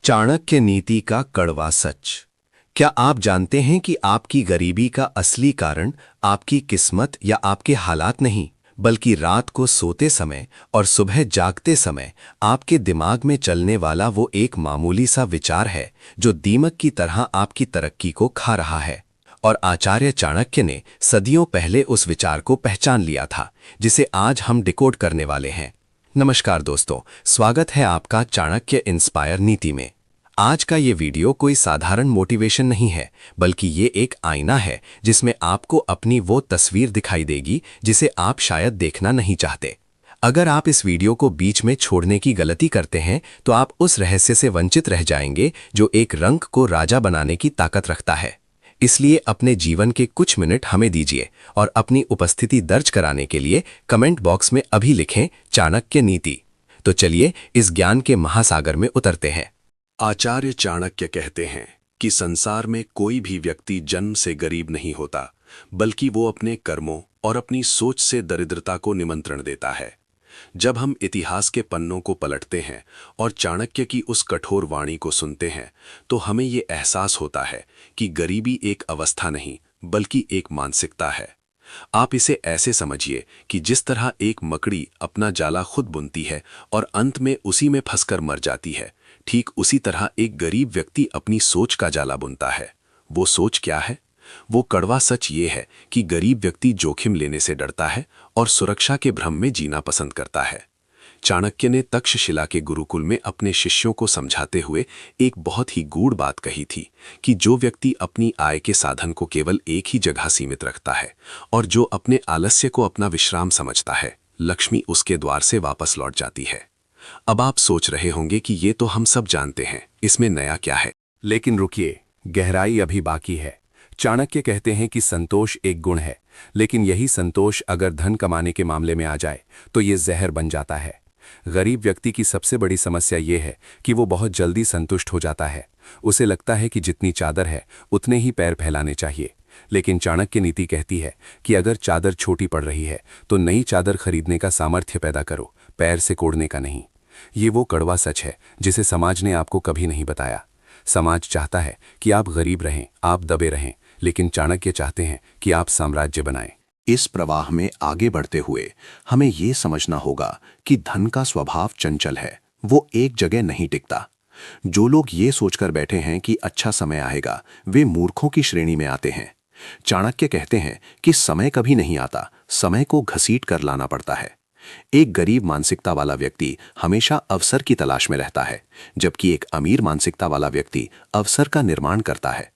चाणक्य नीति का कड़वा सच। क्या आप जानते हैं कि आपकी गरीबी का असली कारण आपकी किस्मत या आपके हालात नहीं, बल्कि रात को सोते समय और सुबह जागते समय आपके दिमाग में चलने वाला वो एक मामूली सा विचार है जो दीमक की तरह आपकी तरक्की को खा रहा है। और आचार्य चाणक्य ने सदियों पहले उस विचार को पहचान लिया था, जिसे आज हम डिकोड करने वाले हैं। नमस्कार दोस्तों, स्वागत है आपका चाणक्य इंस्पायर नीति में। आज का ये वीडियो कोई साधारण मोटिवेशन नहीं है, बल्कि ये एक आईना है जिसमें आपको अपनी वो तस्वीर दिखाई देगी जिसे आप शायद देखना नहीं चाहते। अगर आप इस वीडियो को बीच में छोड़ने की गलती करते हैं तो आप उस रहस्य से वंचित रह जाएंगे जो एक रंग को राजा बनाने की ताकत रखता है। इसलिए अपने जीवन के कुछ मिनट हमें दीजिए और अपनी उपस्थिति दर्ज कराने के लिए कमेंट बॉक्स में अभी लिखें चाणक्य नीति। तो चलिए इस ज्ञान के महासागर में उतरते हैं। आचार्य चाणक्य कहते हैं कि संसार में कोई भी व्यक्ति जन्म से गरीब नहीं होता, बल्कि वो अपने कर्मों और अपनी सोच से दरिद्रता को निमंत्रण देता है। जब हम इतिहास के पन्नों को पलटते हैं और चाणक्य की उस कठोर वाणी को सुनते हैं, तो हमें ये एहसास होता है कि गरीबी एक अवस्था नहीं, बल्कि एक मानसिकता है। आप इसे ऐसे समझिए कि जिस तरह एक मकड़ी अपना जाला खुद बुनती है और अंत में उसी में फंसकर मर जाती है, ठीक उसी तरह एक गरीब व्यक्ति अपनी सोच का जाला बुनता है। वो सोच क्या है? वो कड़वा सच ये है कि गरीब व्यक्ति जोखिम लेने से डरता है और सुरक्षा के भ्रम में जीना पसंद करता है। चाणक्य ने तक्षशिला के गुरुकुल में अपने शिष्यों को समझाते हुए एक बहुत ही गूढ़ बात कही थी कि जो व्यक्ति अपनी आय के साधन को केवल एक ही जगह सीमित रखता है और जो अपने आलस्य को अपना विश्राम समझता है, लक्ष्मी उसके द्वार से वापस लौट जाती है। अब आप सोच रहे होंगे कि ये तो हम सब जानते हैं, इसमें नया क्या है? लेकिन रुकिए, गहराई अभी बाकी है। चाणक्य कहते हैं कि संतोष एक गुण है, लेकिन यही संतोष अगर धन कमाने के मामले में आ जाए तो ये जहर बन जाता है। गरीब व्यक्ति की सबसे बड़ी समस्या ये है कि वो बहुत जल्दी संतुष्ट हो जाता है। उसे लगता है कि जितनी चादर है उतने ही पैर फैलाने चाहिए। लेकिन चाणक्य नीति कहती है कि अगर चादर छोटी पड़ रही है तो नई चादर खरीदने का सामर्थ्य पैदा करो, पैर से कोड़ने का नहीं। ये वो कड़वा सच है जिसे समाज ने आपको कभी नहीं बताया। समाज चाहता है कि आप गरीब रहें, आप दबे रहें, लेकिन चाणक्य चाहते हैं कि आप साम्राज्य बनाएं। इस प्रवाह में आगे बढ़ते हुए हमें ये समझना होगा कि धन का स्वभाव चंचल है, वो एक जगह नहीं टिकता। जो लोग ये सोचकर बैठे हैं कि अच्छा समय आएगा, वे मूर्खों की श्रेणी में आते हैं। चाणक्य कहते हैं कि समय कभी नहीं आता, समय को घसीट कर लाना पड़ता है। एक गरीब मानसिकता वाला व्यक्ति हमेशा अवसर की तलाश में रहता है, जबकि एक अमीर मानसिकता वाला व्यक्ति अवसर का निर्माण करता है।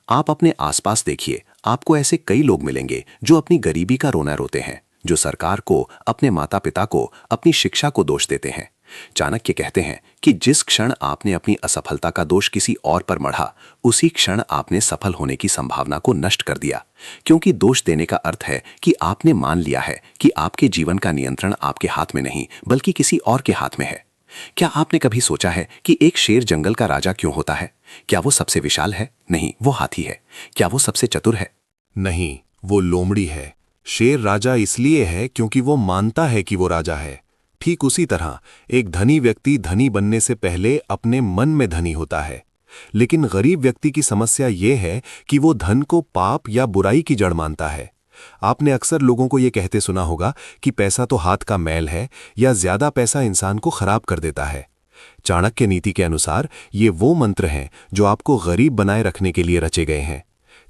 आप अपने आसपास देखिए, आपको ऐसे कई लोग मिलेंगे जो अपनी गरीबी का रोना रोते हैं, जो सरकार को, अपने माता पिता को, अपनी शिक्षा को दोष देते हैं। चाणक्य कहते हैं कि जिस क्षण आपने अपनी असफलता का दोष किसी और पर मढ़ा, उसी क्षण आपने सफल होने की संभावना को नष्ट कर दिया, क्योंकि दोष देने का अर्थ है कि आपने मान लिया है कि आपके जीवन का नियंत्रण आपके हाथ में नहीं, बल्कि किसी और के हाथ में है। क्या आपने कभी सोचा है कि एक शेर जंगल का राजा क्यों होता है? क्या वो सबसे विशाल है? नहीं, वो हाथी है। क्या वो सबसे चतुर है? नहीं, वो लोमड़ी है। शेर राजा इसलिए है क्योंकि वो मानता है कि वो राजा है। ठीक उसी तरह एक धनी व्यक्ति धनी बनने से पहले अपने मन में धनी होता है। लेकिन गरीब व्यक्ति की समस्या ये है कि वो धन को पाप या बुराई की जड़ मानता है। आपने अक्सर लोगों को ये कहते सुना होगा कि पैसा तो हाथ का मैल है, या ज्यादा पैसा इंसान को खराब कर देता है। चाणक्य नीति के अनुसार ये वो मंत्र हैं जो आपको गरीब बनाए रखने के लिए रचे गए हैं।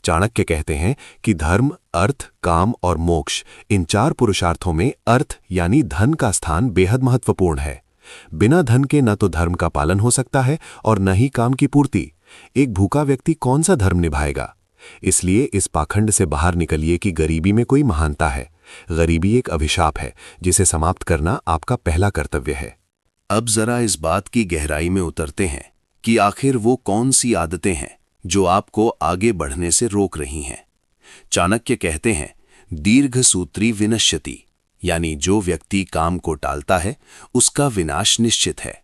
चाणक्य कहते हैं कि धर्म, अर्थ, काम और मोक्ष, इन चार पुरुषार्थों में अर्थ यानी धन का स्थान बेहद महत्वपूर्ण है। बिना धन के न तो धर्म का पालन हो सकता है और न ही काम की पूर्ति। एक भूखा व्यक्ति कौन सा धर्म निभाएगा? इसलिए इस पाखंड से बाहर निकलिए कि गरीबी में कोई महानता है। गरीबी एक अभिशाप है जिसे समाप्त करना आपका पहला कर्तव्य है। अब जरा इस बात की गहराई में उतरते हैं कि आखिर वो कौन सी आदतें हैं जो आपको आगे बढ़ने से रोक रही हैं। चाणक्य कहते हैं, दीर्घ सूत्री विनश्यति, यानी जो व्यक्ति काम को टालता है उसका विनाश निश्चित है।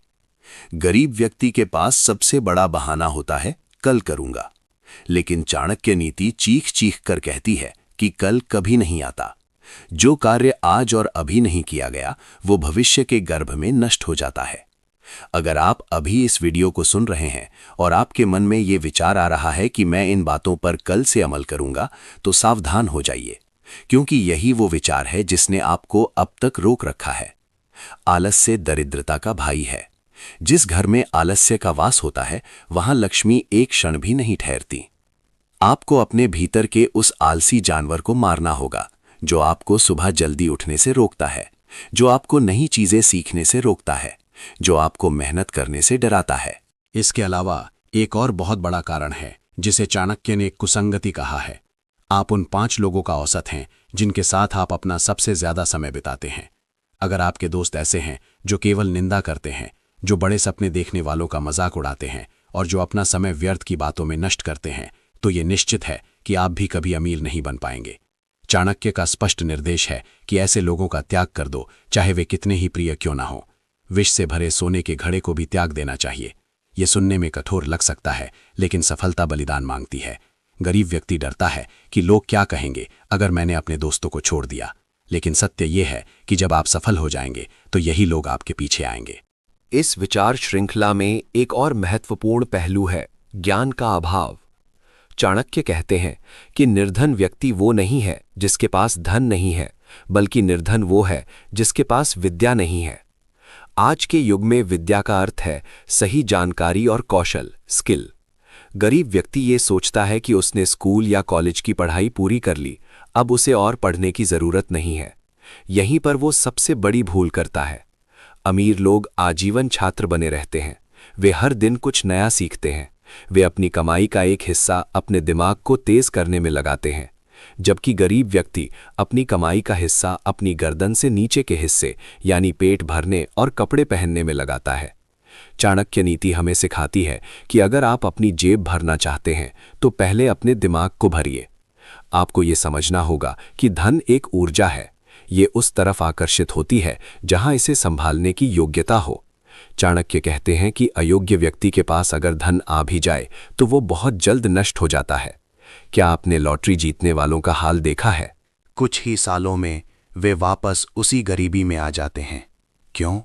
गरीब व्यक्ति के पास सबसे बड़ा बहाना होता है, कल करूंगा। लेकिन चाणक्य नीति चीख चीख कर कहती है कि कल कभी नहीं आता। जो कार्य आज और अभी नहीं किया गया, वो भविष्य के गर्भ में नष्ट हो जाता है। अगर आप अभी इस वीडियो को सुन रहे हैं और आपके मन में ये विचार आ रहा है कि मैं इन बातों पर कल से अमल करूंगा, तो सावधान हो जाइए, क्योंकि यही वो विचार है जिसने आपको अब तक रोक रखा है। आलस्य दरिद्रता का भाई है। जिस घर में आलस्य का वास होता है, वहां लक्ष्मी एक क्षण भी नहीं ठहरती। आपको अपने भीतर के उस आलसी जानवर को मारना होगा, जो आपको सुबह जल्दी उठने से रोकता है, जो आपको नई चीजें सीखने से रोकता है, जो आपको मेहनत करने से डराता है। इसके अलावा एक और बहुत बड़ा कारण है जिसे चाणक्य ने कुसंगति कहा है। आप उन 5 लोगों का औसत हैं जिनके साथ आप अपना सबसे ज्यादा समय बिताते हैं। अगर आपके दोस्त ऐसे हैं जो केवल निंदा करते हैं, जो बड़े सपने देखने वालों का मजाक उड़ाते हैं और जो अपना समय व्यर्थ की बातों में नष्ट करते हैं, तो ये निश्चित है कि आप भी कभी अमीर नहीं बन पाएंगे। चाणक्य का स्पष्ट निर्देश है कि ऐसे लोगों का त्याग कर दो, चाहे वे कितने ही प्रिय क्यों ना हो। विष से भरे सोने के घड़े को भी त्याग देना चाहिए। ये सुनने में कठोर लग सकता है, लेकिन सफलता बलिदान मांगती है। गरीब व्यक्ति डरता है कि लोग क्या कहेंगे अगर मैंने अपने दोस्तों को छोड़ दिया, लेकिन सत्य ये है कि जब आप सफल हो जाएंगे तो यही लोग आपके पीछे आएंगे। इस विचार श्रृंखला में एक और महत्वपूर्ण पहलू है ज्ञान का अभाव। चाणक्य कहते हैं कि निर्धन व्यक्ति वो नहीं है जिसके पास धन नहीं है, बल्कि निर्धन वो है जिसके पास विद्या नहीं है। आज के युग में विद्या का अर्थ है सही जानकारी और कौशल, स्किल। गरीब व्यक्ति ये सोचता है कि उसने स्कूल या कॉलेज की पढ़ाई पूरी कर ली, अब उसे और पढ़ने की जरूरत नहीं है। यहीं पर वो सबसे बड़ी भूल करता है। अमीर लोग आजीवन छात्र बने रहते हैं। वे हर दिन कुछ नया सीखते हैं। वे अपनी कमाई का एक हिस्सा अपने दिमाग को तेज करने में लगाते हैं, जबकि गरीब व्यक्ति अपनी कमाई का हिस्सा अपनी गर्दन से नीचे के हिस्से यानी पेट भरने और कपड़े पहनने में लगाता है। चाणक्य नीति हमें सिखाती है कि अगर आप अपनी जेब भरना चाहते हैं तो पहले अपने दिमाग को भरिए। आपको ये समझना होगा कि धन एक ऊर्जा है। ये उस तरफ आकर्षित होती है जहां इसे संभालने की योग्यता हो। चाणक्य कहते हैं कि अयोग्य व्यक्ति के पास अगर धन आ भी जाए तो वो बहुत जल्द नष्ट हो जाता है। क्या आपने लॉटरी जीतने वालों का हाल देखा है? कुछ ही सालों में वे वापस उसी गरीबी में आ जाते हैं। क्यों?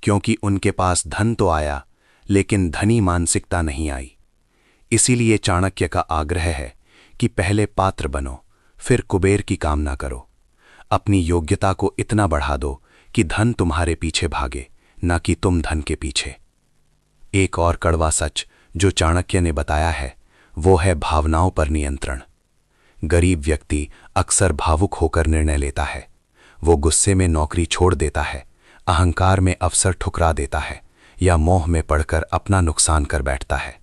क्योंकि उनके पास धन तो आया, लेकिन धनी मानसिकता नहीं आई। इसीलिए चाणक्य का आग्रह है कि पहले पात्र बनो, फिर कुबेर की कामना करो। अपनी योग्यता को इतना बढ़ा दो कि धन तुम्हारे पीछे भागे, न कि तुम धन के पीछे। एक और कड़वा सच जो चाणक्य ने बताया है वो है भावनाओं पर नियंत्रण। गरीब व्यक्ति अक्सर भावुक होकर निर्णय लेता है। वो गुस्से में नौकरी छोड़ देता है, अहंकार में अवसर ठुकरा देता है या मोह में पड़कर अपना नुकसान कर बैठता है।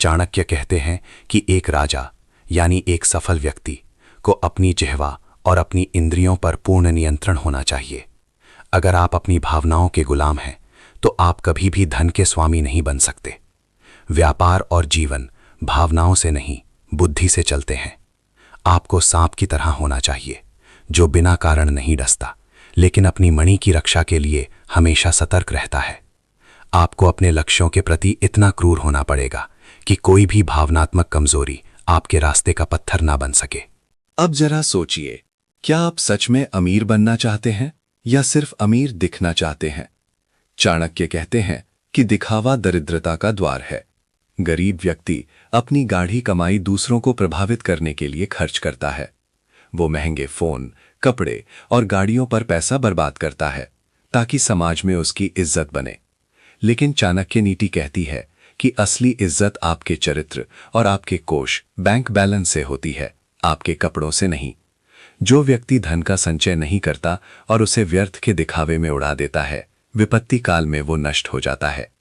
चाणक्य कहते हैं कि एक राजा यानी एक सफल व्यक्ति को अपनी जिह्वा और अपनी इंद्रियों पर पूर्ण नियंत्रण होना चाहिए। अगर आप अपनी भावनाओं के गुलाम हैं तो आप कभी भी धन के स्वामी नहीं बन सकते। व्यापार और जीवन भावनाओं से नहीं, बुद्धि से चलते हैं। आपको सांप की तरह होना चाहिए, जो बिना कारण नहीं डसता, लेकिन अपनी मणि की रक्षा के लिए हमेशा सतर्क रहता है। आपको अपने लक्ष्यों के प्रति इतना क्रूर होना पड़ेगा कि कोई भी भावनात्मक कमजोरी आपके रास्ते का पत्थर ना बन सके। अब जरा सोचिए, क्या आप सच में अमीर बनना चाहते हैं या सिर्फ अमीर दिखना चाहते हैं? चाणक्य कहते हैं कि दिखावा दरिद्रता का द्वार है। गरीब व्यक्ति अपनी गाढ़ी कमाई दूसरों को प्रभावित करने के लिए खर्च करता है। वो महंगे फोन, कपड़े और गाड़ियों पर पैसा बर्बाद करता है ताकि समाज में उसकी इज्जत बने। लेकिन चाणक्य नीति कहती है कि असली इज्जत आपके चरित्र और आपके कोष, बैंक बैलेंस से होती है, आपके कपड़ों से नहीं। जो व्यक्ति धन का संचय नहीं करता और उसे व्यर्थ के दिखावे में उड़ा देता है, विपत्ति काल में वो नष्ट हो जाता है।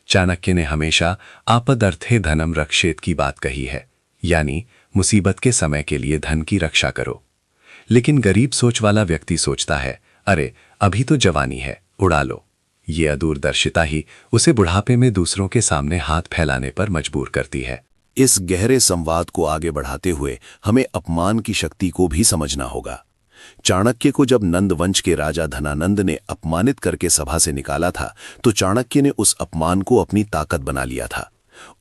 चाणक्य ने हमेशा आपदर्थे धनम रक्षेत की बात कही है, यानी मुसीबत के समय के लिए धन की रक्षा करो। लेकिन गरीब सोच वाला व्यक्ति सोचता है, अरे अभी तो जवानी है, उड़ा लो। ये अदूरदर्शिता ही उसे बुढ़ापे में दूसरों के सामने हाथ फैलाने पर मजबूर करती है। इस गहरे संवाद को आगे बढ़ाते हुए हमें अपमान की शक्ति को भी समझना होगा। चाणक्य को जब नंद वंश के राजा धनानंद ने अपमानित करके सभा से निकाला था, तो चाणक्य ने उस अपमान को अपनी ताकत बना लिया था।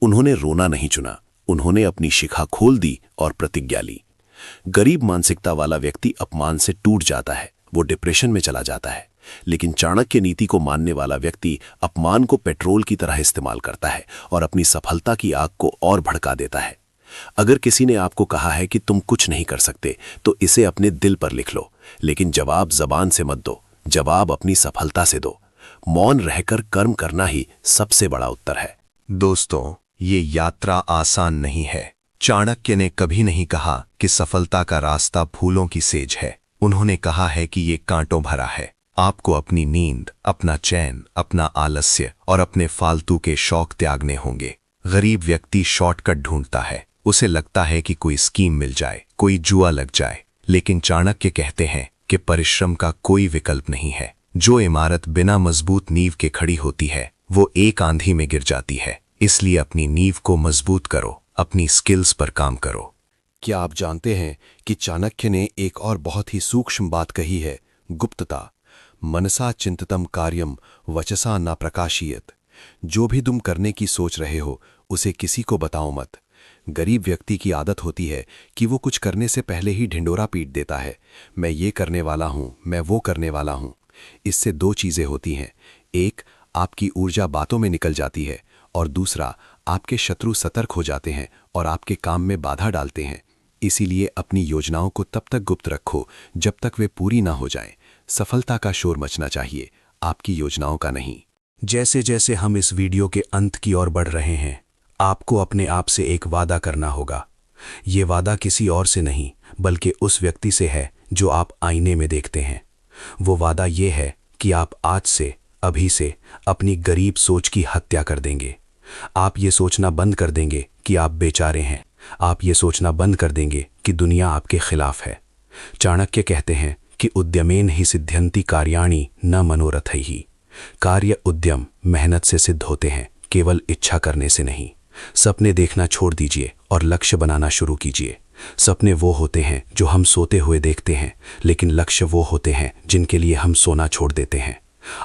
उन्होंने रोना नहीं चुना, उन्होंने अपनी शिखा खोल दी और प्रतिज्ञा ली। गरीब मानसिकता वाला व्यक्ति अपमान से टूट जाता है, वो डिप्रेशन में चला जाता है, लेकिन चाणक्य नीति को मानने वाला व्यक्ति अपमान को पेट्रोल की तरह इस्तेमाल करता है और अपनी सफलता की आग को और भड़का देता है। अगर किसी ने आपको कहा है कि तुम कुछ नहीं कर सकते, तो इसे अपने दिल पर लिख लो, लेकिन जवाब जबान से मत दो, जवाब अपनी सफलता से दो। मौन रहकर कर्म करना ही सबसे बड़ा उत्तर है। दोस्तों, ये यात्रा आसान नहीं है। चाणक्य ने कभी नहीं कहा कि सफलता का रास्ता फूलों की सेज है। उन्होंने कहा है कि ये कांटों भरा है। आपको अपनी नींद, अपना चैन, अपना आलस्य और अपने फालतू के शौक त्यागने होंगे। गरीब व्यक्ति शॉर्टकट ढूंढता है। उसे लगता है कि कोई स्कीम मिल जाए, कोई जुआ लग जाए। लेकिन चाणक्य कहते हैं कि परिश्रम का कोई विकल्प नहीं है। जो इमारत बिना मजबूत नींव के खड़ी होती है, वो एक आंधी में गिर जाती है। इसलिए अपनी नींव को मजबूत करो, अपनी स्किल्स पर काम करो। क्या आप जानते हैं कि चाणक्य ने एक और बहुत ही सूक्ष्म बात कही है? गुप्तता। मनसा चिंततम कार्यम वचसा न प्रकाशियत। जो भी तुम करने की सोच रहे हो, उसे किसी को बताओ मत। गरीब व्यक्ति की आदत होती है कि वो कुछ करने से पहले ही ढिंडोरा पीट देता है। मैं ये करने वाला हूं, मैं वो करने वाला हूं। इससे दो चीजें होती हैं। एक, आपकी ऊर्जा बातों में निकल जाती है, और दूसरा, आपके शत्रु सतर्क हो जाते हैं और आपके काम में बाधा डालते हैं। इसीलिए अपनी योजनाओं को तब तक गुप्त रखो जब तक वे पूरी ना हो जाएं। सफलता का शोर मचना चाहिए, आपकी योजनाओं का नहीं। जैसे जैसे हम इस वीडियो के अंत की ओर बढ़ रहे हैं, आपको अपने आप से एक वादा करना होगा। ये वादा किसी और से नहीं, बल्कि उस व्यक्ति से है जो आप आईने में देखते हैं। वो वादा ये है कि आप आज से, अभी से अपनी गरीब सोच की हत्या कर देंगे। आप ये सोचना बंद कर देंगे कि आप बेचारे हैं। आप ये सोचना बंद कर देंगे कि दुनिया आपके खिलाफ है। चाणक्य कहते हैं कि उद्यमेन ही सिद्ध्यन्ति कार्याणि न मनोरथैहि। कार्य, उद्यम मेहनत से सिद्ध होते हैं, केवल इच्छा करने से नहीं। सपने देखना छोड़ दीजिए और लक्ष्य बनाना शुरू कीजिए। सपने वो होते हैं जो हम सोते हुए देखते हैं, लेकिन लक्ष्य वो होते हैं जिनके लिए हम सोना छोड़ देते हैं।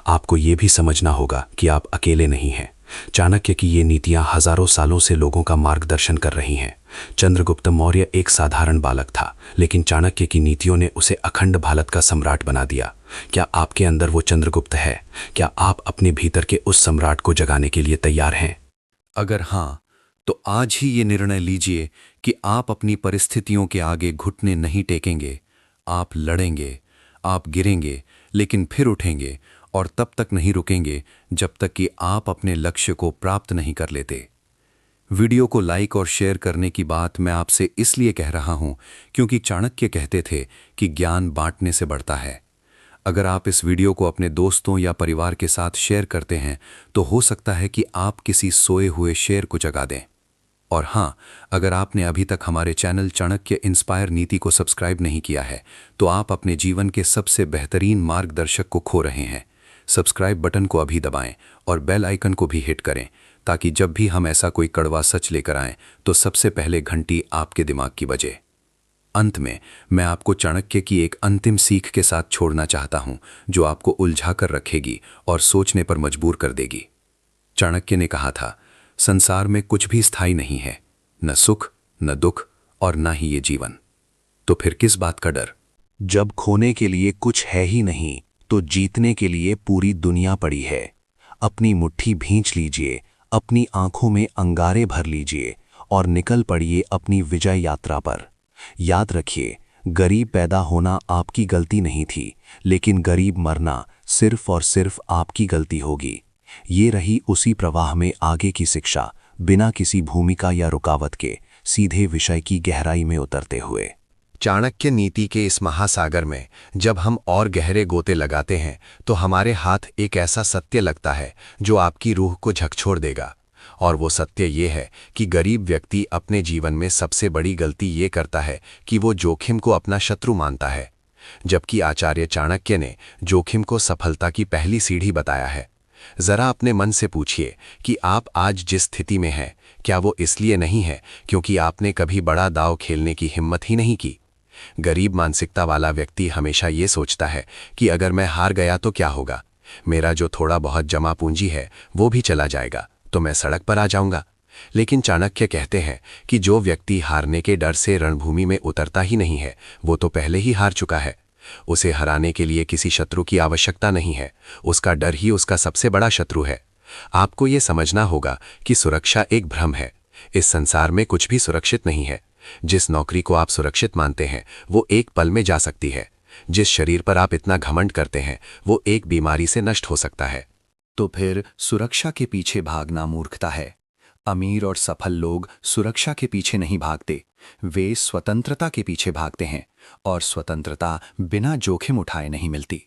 आपको ये भी समझना होगा कि आप अकेले नहीं हैं। चाणक्य की ये नीतियां हजारों सालों से लोगों का मार्गदर्शन कर रही हैं। चंद्रगुप्त मौर्य एक साधारण बालक था, लेकिन चाणक्य की नीतियों ने उसे अखंड भारत का सम्राट बना दिया। क्या आपके अंदर वो चंद्रगुप्त है? क्या आप अपने भीतर के उस सम्राट को जगाने के लिए तैयार हैं? अगर हाँ, तो आज ही ये निर्णय लीजिए कि आप अपनी परिस्थितियों के आगे घुटने नहीं टेकेंगे। आप लड़ेंगे, आप गिरेंगे, लेकिन फिर उठेंगे, और तब तक नहीं रुकेंगे जब तक कि आप अपने लक्ष्य को प्राप्त नहीं कर लेते। वीडियो को लाइक और शेयर करने की बात मैं आपसे इसलिए कह रहा हूं क्योंकि चाणक्य कहते थे कि ज्ञान बांटने से बढ़ता है। अगर आप इस वीडियो को अपने दोस्तों या परिवार के साथ शेयर करते हैं, तो हो सकता है कि आप किसी सोए हुए शेर को जगा दें। और हाँ, अगर आपने अभी तक हमारे चैनल चाणक्य इंस्पायर नीति को सब्सक्राइब नहीं किया है, तो आप अपने जीवन के सबसे बेहतरीन मार्गदर्शक को खो रहे हैं। सब्सक्राइब बटन को अभी दबाएं और बेल आइकन को भी हिट करें, ताकि जब भी हम ऐसा कोई कड़वा सच लेकर आएं, तो सबसे पहले घंटी आपके दिमाग की बजे। अंत में मैं आपको चाणक्य की एक अंतिम सीख के साथ छोड़ना चाहता हूं, जो आपको उलझा कर रखेगी और सोचने पर मजबूर कर देगी। चाणक्य ने कहा था, संसार में कुछ भी स्थायी नहीं है, न सुख, न दुख और न ही ये जीवन। तो फिर किस बात का डर? जब खोने के लिए कुछ है ही नहीं, तो जीतने के लिए पूरी दुनिया पड़ी है। अपनी मुट्ठी भींच लीजिए, अपनी आंखों में अंगारे भर लीजिए और निकल पड़िए अपनी विजय यात्रा पर। याद रखिए, गरीब पैदा होना आपकी गलती नहीं थी, लेकिन गरीब मरना सिर्फ और सिर्फ आपकी गलती होगी। ये रही उसी प्रवाह में आगे की शिक्षा, बिना किसी भूमिका या रुकावट के, सीधे विषय की गहराई में उतरते हुए। चाणक्य नीति के इस महासागर में जब हम और गहरे गोते लगाते हैं, तो हमारे हाथ एक ऐसा सत्य लगता है जो आपकी रूह को झकझोर देगा। और वो सत्य ये है कि गरीब व्यक्ति अपने जीवन में सबसे बड़ी गलती ये करता है कि वो जोखिम को अपना शत्रु मानता है, जबकि आचार्य चाणक्य ने जोखिम को सफलता की पहली सीढ़ी बताया है। जरा अपने मन से पूछिए कि आप आज जिस स्थिति में हैं, क्या वो इसलिए नहीं है क्योंकि आपने कभी बड़ा दांव खेलने की हिम्मत ही नहीं की? गरीब मानसिकता वाला व्यक्ति हमेशा ये सोचता है कि अगर मैं हार गया तो क्या होगा, मेरा जो थोड़ा बहुत जमा पूंजी है वो भी चला जाएगा, तो मैं सड़क पर आ जाऊंगा। लेकिन चाणक्य कहते हैं कि जो व्यक्ति हारने के डर से रणभूमि में उतरता ही नहीं है, वो तो पहले ही हार चुका है। उसे हराने के लिए किसी शत्रु की आवश्यकता नहीं है, उसका डर ही उसका सबसे बड़ा शत्रु है। आपको ये समझना होगा कि सुरक्षा एक भ्रम है। इस संसार में कुछ भी सुरक्षित नहीं है। जिस नौकरी को आप सुरक्षित मानते हैं वो एक पल में जा सकती है। जिस शरीर पर आप इतना घमंड करते हैं वो एक बीमारी से नष्ट हो सकता है। तो फिर सुरक्षा के पीछे भागना मूर्खता है। अमीर और सफल लोग सुरक्षा के पीछे नहीं भागते, वे स्वतंत्रता के पीछे भागते हैं, और स्वतंत्रता बिना जोखिम उठाए नहीं मिलती।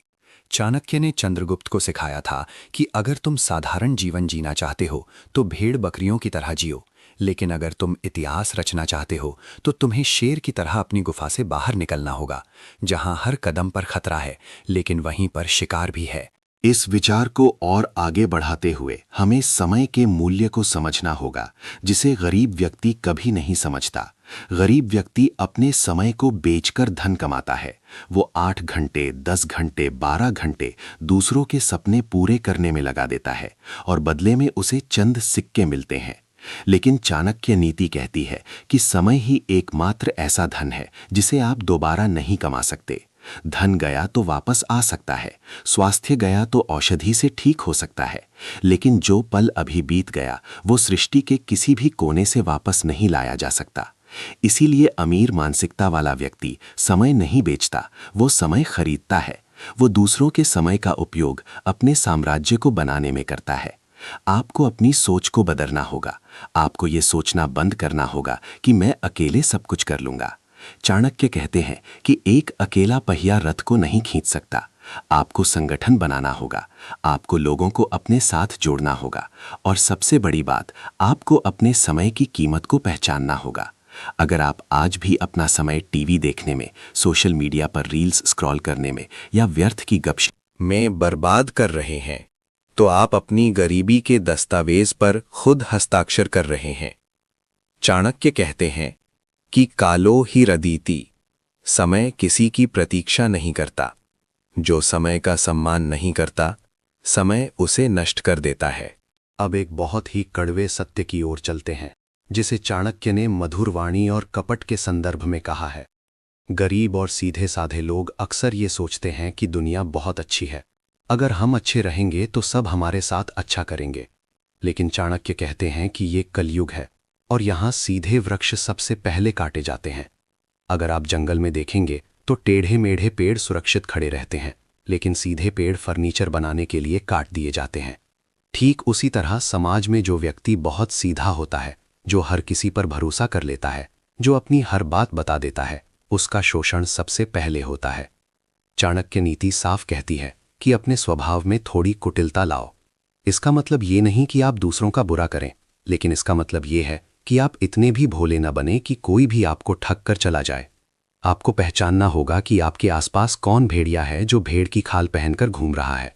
चाणक्य ने चंद्रगुप्त को सिखाया था कि अगर तुम साधारण जीवन जीना चाहते हो तो भेड़ बकरियों की तरह जियो, लेकिन अगर तुम इतिहास रचना चाहते हो तो तुम्हें शेर की तरह अपनी गुफा से बाहर निकलना होगा, जहां हर कदम पर खतरा है लेकिन वहीं पर शिकार भी है। इस विचार को और आगे बढ़ाते हुए हमें समय के मूल्य को समझना होगा, जिसे गरीब व्यक्ति कभी नहीं समझता। गरीब व्यक्ति अपने समय को बेचकर धन कमाता है। वो 8 घंटे, 10 घंटे, 12 घंटे दूसरों के सपने पूरे करने में लगा देता है और बदले में उसे चंद सिक्के मिलते हैं। लेकिन चाणक्य नीति कहती है कि समय ही एकमात्र ऐसा धन है जिसे आप दोबारा नहीं कमा सकते। धन गया तो वापस आ सकता है, स्वास्थ्य गया तो औषधि से ठीक हो सकता है, लेकिन जो पल अभी बीत गया वो सृष्टि के किसी भी कोने से वापस नहीं लाया जा सकता। इसीलिए अमीर मानसिकता वाला व्यक्ति समय नहीं बेचता, वो समय खरीदता है। वो दूसरों के समय का उपयोग अपने साम्राज्य को बनाने में करता है। आपको अपनी सोच को बदलना होगा। आपको ये सोचना बंद करना होगा कि मैं अकेले सब कुछ कर लूंगा। चाणक्य कहते हैं कि एक अकेला पहिया रथ को नहीं खींच सकता। आपको संगठन बनाना होगा, आपको लोगों को अपने साथ जोड़ना होगा, और सबसे बड़ी बात, आपको अपने समय की कीमत को पहचानना होगा। अगर आप आज भी अपना समय टीवी देखने में, सोशल मीडिया पर रील्स स्क्रॉल करने में या व्यर्थ की गपशप में बर्बाद कर रहे हैं तो आप अपनी गरीबी के दस्तावेज पर खुद हस्ताक्षर कर रहे हैं। चाणक्य कहते हैं कि कालो ही रदीति, समय किसी की प्रतीक्षा नहीं करता। जो समय का सम्मान नहीं करता, समय उसे नष्ट कर देता है। अब एक बहुत ही कड़वे सत्य की ओर चलते हैं, जिसे चाणक्य ने मधुर वाणी और कपट के संदर्भ में कहा है। गरीब और सीधे साधे लोग अक्सर ये सोचते हैं कि दुनिया बहुत अच्छी है, अगर हम अच्छे रहेंगे तो सब हमारे साथ अच्छा करेंगे। लेकिन चाणक्य कहते हैं कि ये कलयुग है और यहाँ सीधे वृक्ष सबसे पहले काटे जाते हैं। अगर आप जंगल में देखेंगे तो टेढ़े मेढ़े पेड़ सुरक्षित खड़े रहते हैं, लेकिन सीधे पेड़ फर्नीचर बनाने के लिए काट दिए जाते हैं। ठीक उसी तरह समाज में जो व्यक्ति बहुत सीधा होता है, जो हर किसी पर भरोसा कर लेता है, जो अपनी हर बात बता देता है, उसका शोषण सबसे पहले होता है। चाणक्य नीति साफ कहती है कि अपने स्वभाव में थोड़ी कुटिलता लाओ। इसका मतलब ये नहीं कि आप दूसरों का बुरा करें, लेकिन इसका मतलब ये है कि आप इतने भी भोले न बने कि कोई भी आपको ठग कर चला जाए। आपको पहचानना होगा कि आपके आसपास कौन भेड़िया है जो भेड़ की खाल पहनकर घूम रहा है।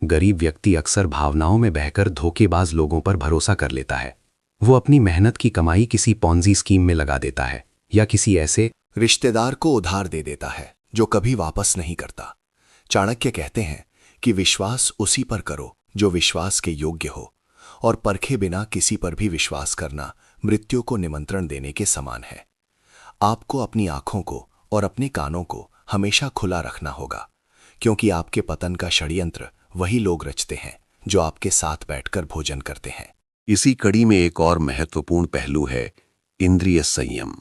गरीब व्यक्ति अक्सर भावनाओं में बहकर धोखेबाज लोगों पर भरोसा कर लेता है। वो अपनी मेहनत की कमाई किसी पॉन्जी स्कीम में लगा देता है या किसी ऐसे रिश्तेदार को उधार दे देता है जो कभी वापस नहीं करता। चाणक्य कहते हैं कि विश्वास उसी पर करो जो विश्वास के योग्य हो, और परखे बिना किसी पर भी विश्वास करना मृत्यु को निमंत्रण देने के समान है। आपको अपनी आंखों को और अपने कानों को हमेशा खुला रखना होगा, क्योंकि आपके पतन का षड्यंत्र वही लोग रचते हैं जो आपके साथ बैठकर भोजन करते हैं। इसी कड़ी में एक और महत्वपूर्ण पहलू है इंद्रिय संयम,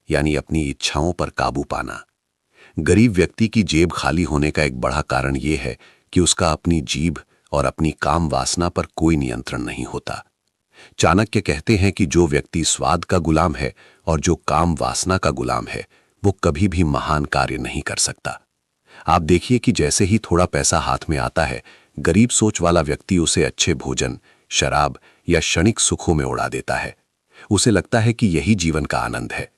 यानी अपनी इच्छाओं पर काबू पाना। गरीब व्यक्ति की जेब खाली होने का एक बड़ा कारण यह है कि उसका अपनी जीभ और अपनी काम वासना पर कोई नियंत्रण नहीं होता। चाणक्य कहते हैं कि जो व्यक्ति स्वाद का गुलाम है और जो काम वासना का गुलाम है, वो कभी भी महान कार्य नहीं कर सकता। आप देखिए कि जैसे ही थोड़ा पैसा हाथ में आता है, गरीब सोच वाला व्यक्ति उसे अच्छे भोजन, शराब या क्षणिक सुखों में उड़ा देता है। उसे लगता है कि यही जीवन का आनंद है,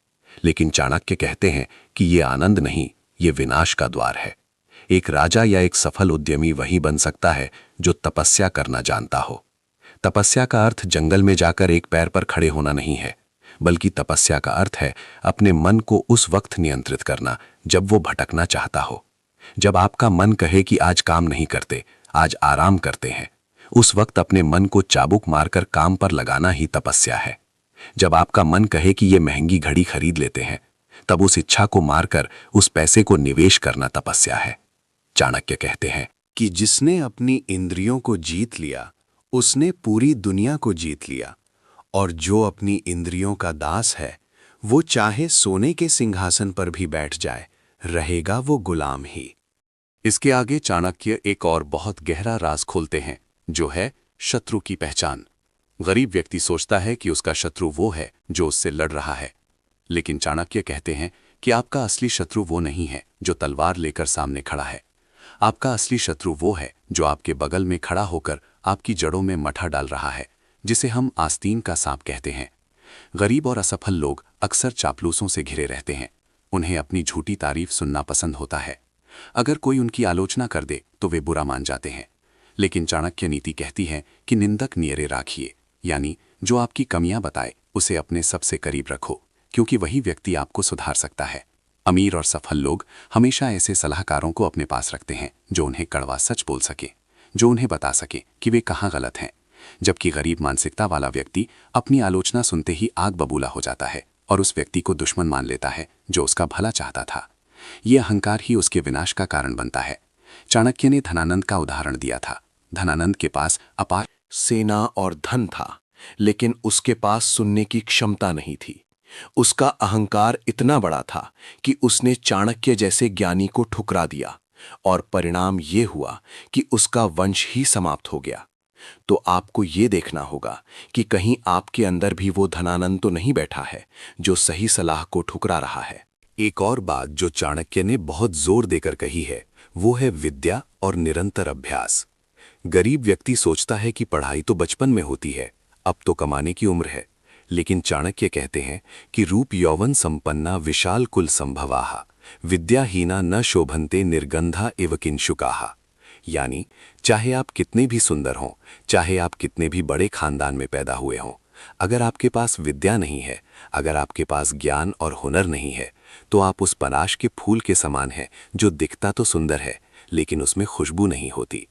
लेकिन चाणक्य कहते हैं कि ये आनंद नहीं, ये विनाश का द्वार है। एक राजा या एक सफल उद्यमी वही बन सकता है जो तपस्या करना जानता हो। तपस्या का अर्थ जंगल में जाकर एक पैर पर खड़े होना नहीं है, बल्कि तपस्या का अर्थ है अपने मन को उस वक्त नियंत्रित करना जब वो भटकना चाहता हो। जब आपका मन कहे कि आज काम नहीं करते, आज आराम करते हैं, उस वक्त अपने मन को चाबुक मारकर काम पर लगाना ही तपस्या है। जब आपका मन कहे कि ये महंगी घड़ी खरीद लेते हैं, तब उस इच्छा को मारकर उस पैसे को निवेश करना तपस्या है। चाणक्य कहते हैं कि जिसने अपनी इंद्रियों को जीत लिया उसने पूरी दुनिया को जीत लिया, और जो अपनी इंद्रियों का दास है वो चाहे सोने के सिंहासन पर भी बैठ जाए, रहेगा वो गुलाम ही। इसके आगे चाणक्य एक और बहुत गहरा राज खोलते हैं, जो है शत्रु की पहचान। गरीब व्यक्ति सोचता है कि उसका शत्रु वो है जो उससे लड़ रहा है, लेकिन चाणक्य कहते हैं कि आपका असली शत्रु वो नहीं है जो तलवार लेकर सामने खड़ा है। आपका असली शत्रु वो है जो आपके बगल में खड़ा होकर आपकी जड़ों में मठा डाल रहा है, जिसे हम आस्तीन का सांप कहते हैं। गरीब और असफल लोग अक्सर चापलूसों से घिरे रहते हैं। उन्हें अपनी झूठी तारीफ सुनना पसंद होता है। अगर कोई उनकी आलोचना कर दे तो वे बुरा मान जाते हैं। लेकिन चाणक्य नीति कहती है कि निंदक नियरे राखिए, यानी जो आपकी कमियां बताए उसे अपने सबसे करीब रखो, क्योंकि वही व्यक्ति आपको सुधार सकता है। अमीर और सफल लोग हमेशा ऐसे सलाहकारों को अपने पास रखते हैं जो उन्हें कड़वा सच बोल सके, जो उन्हें बता सके कि वे कहाँ गलत हैं। जबकि गरीब मानसिकता वाला व्यक्ति अपनी आलोचना सुनते ही आग बबूला हो जाता है और उस व्यक्ति को दुश्मन मान लेता है जो उसका भला चाहता था। ये अहंकार ही उसके विनाश का कारण बनता है। चाणक्य ने धनानंद का उदाहरण दिया था। धनानंद के पास अपार सेना और धन था, लेकिन उसके पास सुनने की क्षमता नहीं थी। उसका अहंकार इतना बड़ा था कि उसने चाणक्य जैसे ज्ञानी को ठुकरा दिया, और परिणाम ये हुआ कि उसका वंश ही समाप्त हो गया। तो आपको ये देखना होगा कि कहीं आपके अंदर भी वो धनानंद तो नहीं बैठा है जो सही सलाह को ठुकरा रहा है। एक और बात जो चाणक्य ने बहुत जोर देकर कही है वो है विद्या और निरंतर अभ्यास। गरीब व्यक्ति सोचता है कि पढ़ाई तो बचपन में होती है, अब तो कमाने की उम्र है। लेकिन चाणक्य कहते हैं कि रूप यौवन संपन्ना विशाल कुल संभवाः विद्याहीना न शोभन्ते निर्गंधा एव किंशुकाः। यानी चाहे आप कितने भी सुंदर हों, चाहे आप कितने भी बड़े खानदान में पैदा हुए हों, अगर आपके पास विद्या नहीं है, अगर आपके पास ज्ञान और हुनर नहीं है, तो आप उस पलाश के फूल के समान हैं जो दिखता तो सुंदर है लेकिन उसमें खुशबू नहीं होती।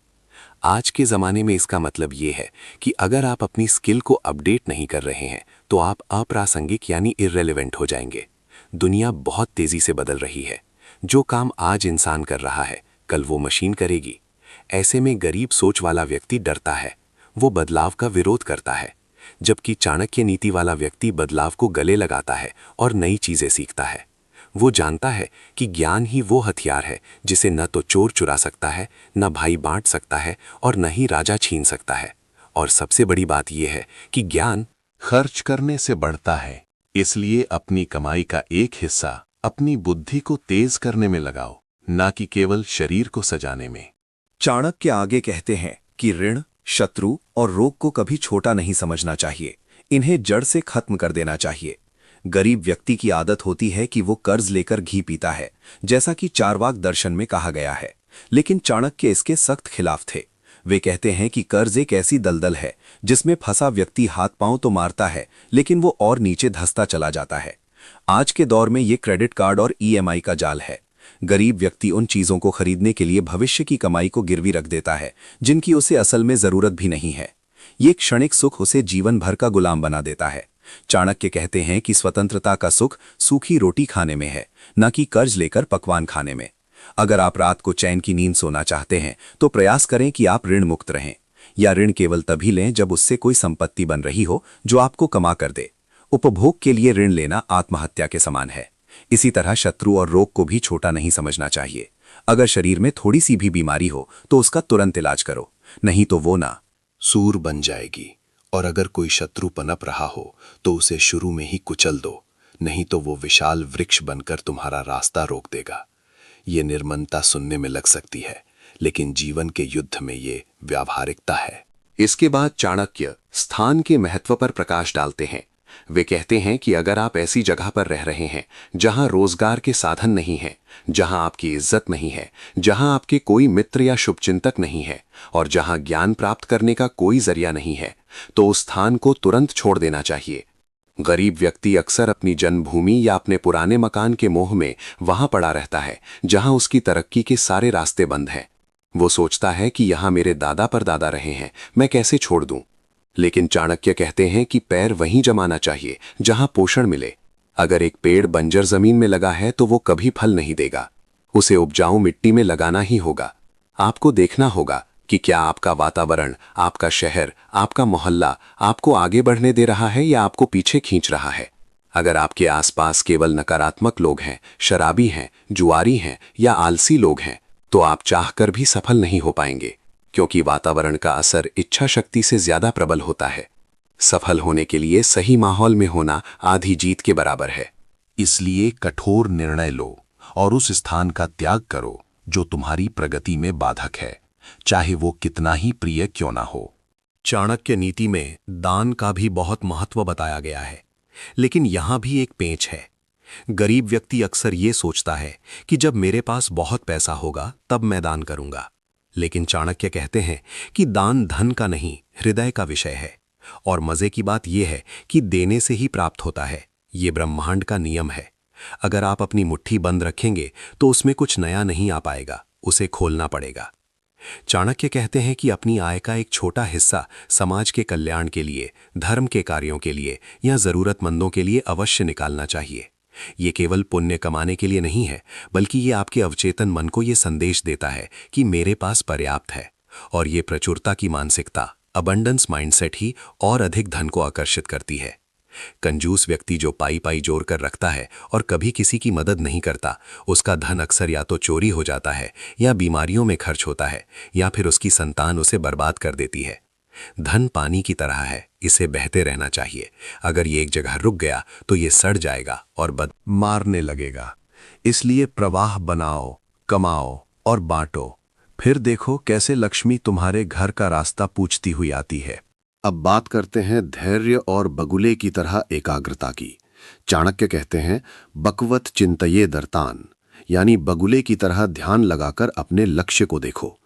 आज के ज़माने में इसका मतलब ये है कि अगर आप अपनी स्किल को अपडेट नहीं कर रहे हैं तो आप अप्रासंगिक यानी इर्रेलेवेंट हो जाएंगे। दुनिया बहुत तेज़ी से बदल रही है। जो काम आज इंसान कर रहा है कल वो मशीन करेगी। ऐसे में गरीब सोच वाला व्यक्ति डरता है, वो बदलाव का विरोध करता है, जबकि चाणक्य नीति वाला व्यक्ति बदलाव को गले लगाता है और नई चीज़ें सीखता है। वो जानता है कि ज्ञान ही वो हथियार है जिसे न तो चोर चुरा सकता है, न भाई बांट सकता है और न ही राजा छीन सकता है। और सबसे बड़ी बात यह है कि ज्ञान खर्च करने से बढ़ता है, इसलिए अपनी कमाई का एक हिस्सा अपनी बुद्धि को तेज करने में लगाओ, ना कि केवल शरीर को सजाने में। चाणक्य आगे कहते हैं कि ऋण, शत्रु और रोग को कभी छोटा नहीं समझना चाहिए, इन्हें जड़ से खत्म कर देना चाहिए। गरीब व्यक्ति की आदत होती है कि वो कर्ज लेकर घी पीता है, जैसा कि चार्वाक दर्शन में कहा गया है। लेकिन चाणक्य इसके सख्त खिलाफ थे। वे कहते हैं कि कर्ज एक ऐसी दलदल है जिसमें फंसा व्यक्ति हाथ पांव तो मारता है लेकिन वो और नीचे धंसता चला जाता है। आज के दौर में ये क्रेडिट कार्ड और ईएमआई का जाल है। गरीब व्यक्ति उन चीजों को खरीदने के लिए भविष्य की कमाई को गिरवी रख देता है जिनकी उसे असल में जरूरत भी नहीं है। ये क्षणिक सुख उसे जीवन भर का गुलाम बना देता है। चाणक्य कहते हैं कि स्वतंत्रता का सुख सूखी रोटी खाने में है, न कि कर्ज लेकर पकवान खाने में। अगर आप रात को चैन की नींद सोना चाहते हैं तो प्रयास करें कि आप ऋण मुक्त रहें, या ऋण केवल तभी लें जब उससे कोई संपत्ति बन रही हो जो आपको कमा कर दे। उपभोग के लिए ऋण लेना आत्महत्या के समान है। इसी तरह शत्रु और रोग को भी छोटा नहीं समझना चाहिए। अगर शरीर में थोड़ी सी भी बीमारी हो तो उसका तुरंत इलाज करो, नहीं तो वो ना सूर बन जाएगी। और अगर कोई शत्रु पनप रहा हो तो उसे शुरू में ही कुचल दो, नहीं तो वो विशाल वृक्ष बनकर तुम्हारा रास्ता रोक देगा। ये निर्ममता सुनने में लग सकती है, लेकिन जीवन के युद्ध में ये व्यावहारिकता है। इसके बाद चाणक्य स्थान के महत्व पर प्रकाश डालते हैं। वे कहते हैं कि अगर आप ऐसी जगह पर रह रहे हैं जहां रोजगार के साधन नहीं हैं, जहां आपकी इज्जत नहीं है, जहां आपके कोई मित्र या शुभचिंतक नहीं है और जहां ज्ञान प्राप्त करने का कोई जरिया नहीं है, तो उस स्थान को तुरंत छोड़ देना चाहिए। गरीब व्यक्ति अक्सर अपनी जन्मभूमि या अपने पुराने मकान के मोह में वहां पड़ा रहता है जहां उसकी तरक्की के सारे रास्ते बंद हैं। वो सोचता है कि यहां मेरे दादा परदादा रहे हैं, मैं कैसे छोड़ दूं। लेकिन चाणक्य कहते हैं कि पैर वहीं जमाना चाहिए जहां पोषण मिले। अगर एक पेड़ बंजर जमीन में लगा है तो वो कभी फल नहीं देगा। उसे उपजाऊ मिट्टी में लगाना ही होगा। आपको देखना होगा कि क्या आपका वातावरण, आपका शहर, आपका मोहल्ला आपको आगे बढ़ने दे रहा है या आपको पीछे खींच रहा है। अगर आपके आसपास केवल नकारात्मक लोग हैं, शराबी हैं, जुआरी हैं या आलसी लोग हैं, तो आप चाहकर भी सफल नहीं हो पाएंगे, क्योंकि वातावरण का असर इच्छा शक्ति से ज्यादा प्रबल होता है। सफल होने के लिए सही माहौल में होना आधी जीत के बराबर है। इसलिए कठोर निर्णय लो और उस स्थान का त्याग करो जो तुम्हारी प्रगति में बाधक है, चाहे वो कितना ही प्रिय क्यों ना हो। चाणक्य नीति में दान का भी बहुत महत्व बताया गया है, लेकिन यहां भी एक पेंच है। गरीब व्यक्ति अक्सर ये सोचता है कि जब मेरे पास बहुत पैसा होगा तब मैं दान करूंगा, लेकिन चाणक्य कहते हैं कि दान धन का नहीं, हृदय का विषय है। और मजे की बात यह है कि देने से ही प्राप्त होता है। ये ब्रह्मांड का नियम है। अगर आप अपनी मुट्ठी बंद रखेंगे तो उसमें कुछ नया नहीं आ पाएगा, उसे खोलना पड़ेगा। चाणक्य कहते हैं कि अपनी आय का एक छोटा हिस्सा समाज के कल्याण के लिए, धर्म के कार्यों के लिए या जरूरतमंदों के लिए अवश्य निकालना चाहिए। ये केवल पुण्य कमाने के लिए नहीं है, बल्कि ये आपके अवचेतन मन को ये संदेश देता है कि मेरे पास पर्याप्त है। और ये प्रचुरता की मानसिकता, अबंडेंस माइंडसेट ही और अधिक धन को आकर्षित करती है। कंजूस व्यक्ति जो पाई पाई जोड़ कर रखता है और कभी किसी की मदद नहीं करता, उसका धन अक्सर या तो चोरी हो जाता है या बीमारियों में खर्च होता है या फिर उसकी संतान उसे बर्बाद कर देती है। धन पानी की तरह है, इसे बहते रहना चाहिए। अगर ये एक जगह रुक गया तो ये सड़ जाएगा और मारने लगेगा। इसलिए प्रवाह बनाओ, कमाओ और बांटो। फिर देखो कैसे लक्ष्मी तुम्हारे घर का रास्ता पूछती हुई आती है। अब बात करते हैं धैर्य और बगुले की तरह एकाग्रता की। चाणक्य कहते हैं, बकवत चिंतये दर्तान, यानी बगुले की तरह ध्यान लगाकर अपने लक्ष्य को देखो।